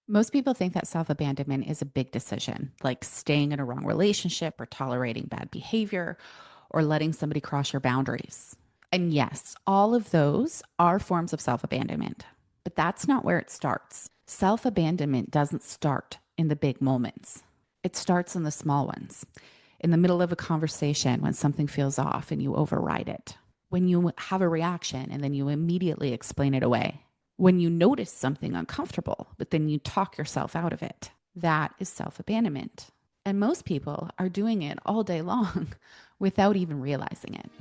Most people think that self-abandonment is a big decision, like staying in a wrong relationship or tolerating bad behavior or letting somebody cross your boundaries. And yes, all of those are forms of self-abandonment, but that's not where it starts. Self-abandonment doesn't start in the big moments. It starts in the small ones, in the middle of a conversation when something feels off and you override it, when you have a reaction and then you immediately explain it away, when you notice something uncomfortable, but then you talk yourself out of it. That is self abandonment. And most people are doing it all day long without even realizing it.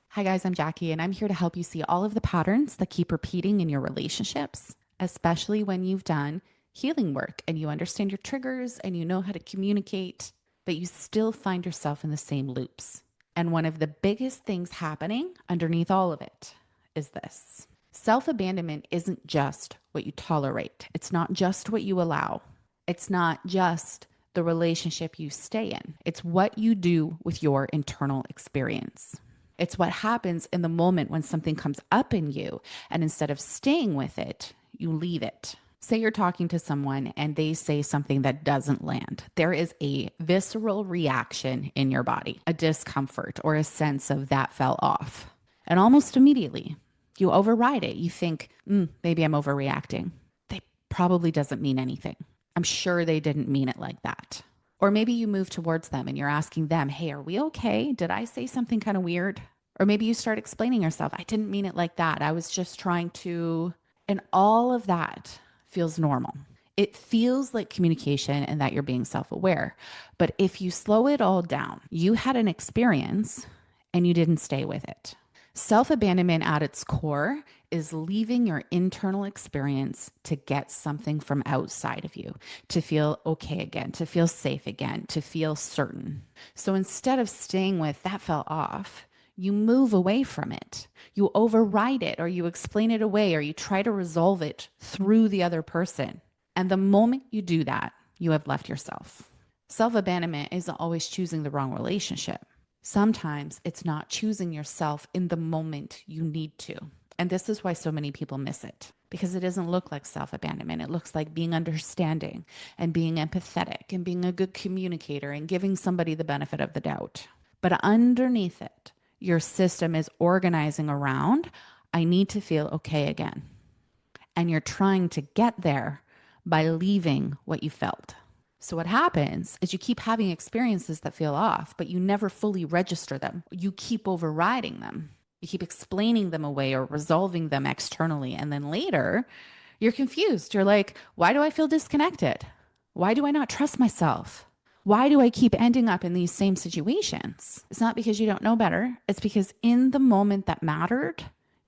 Hi, guys, I'm Jackie, and I'm here to help you see all of the patterns that keep repeating in your relationships, especially when you've done healing work and you understand your triggers and you know how to communicate, but you still find yourself in the same loops. And one of the biggest things happening underneath all of it is this: self abandonment isn't just what you tolerate, it's not just what you allow, it's not just the relationship you stay in, it's what you do with your internal experience. It's what happens in the moment when something comes up in you, and instead of staying with it, you leave it. Say you're talking to someone and they say something that doesn't land. There is a visceral reaction in your body, a discomfort or a sense of that fell off. And almost immediately, you override it. You think, maybe I'm overreacting. They probably doesn't mean anything. I'm sure they didn't mean it like that. Or maybe you move towards them and you're asking them, hey, are we okay? Did I say something kind of weird? Or maybe you start explaining yourself. I didn't mean it like that. I was just trying to. And all of that feels normal. It feels like communication and that you're being self aware. But if you slow it all down, you had an experience and you didn't stay with it. Self abandonment at its core is leaving your internal experience to get something from outside of you, to feel okay again, to feel safe again, to feel certain. So instead of staying with that fell off, you move away from it. You override it, or you explain it away, or you try to resolve it through the other person. And the moment you do that, you have left yourself. Self abandonment isn't always choosing the wrong relationship. Sometimes it's not choosing yourself in the moment you need to. And this is why so many people miss it, because it doesn't look like self abandonment. It looks like being understanding and being empathetic and being a good communicator and giving somebody the benefit of the doubt. But underneath it, your system is organizing around, I need to feel okay again. And you're trying to get there by leaving what you felt. So what happens is you keep having experiences that feel off, but you never fully register them. You keep overriding them. You keep explaining them away or resolving them externally. And then later, you're confused. You're like, why do I feel disconnected? Why do I not trust myself? Why do I keep ending up in these same situations? It's not because you don't know better. It's because in the moment that mattered,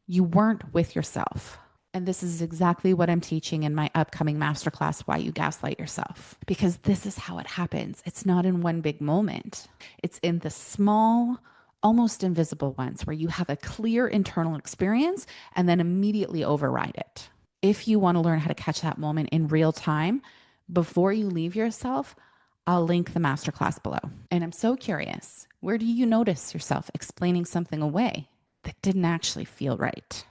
you weren't with yourself. And this is exactly what I'm teaching in my upcoming masterclass, Why You Gaslight Yourself. Because this is how it happens. It's not in one big moment. It's in the small, almost invisible ones where you have a clear internal experience and then immediately override it. If you want to learn how to catch that moment in real time before you leave yourself, I'll link the masterclass below. And I'm so curious, where do you notice yourself explaining something away that didn't actually feel right?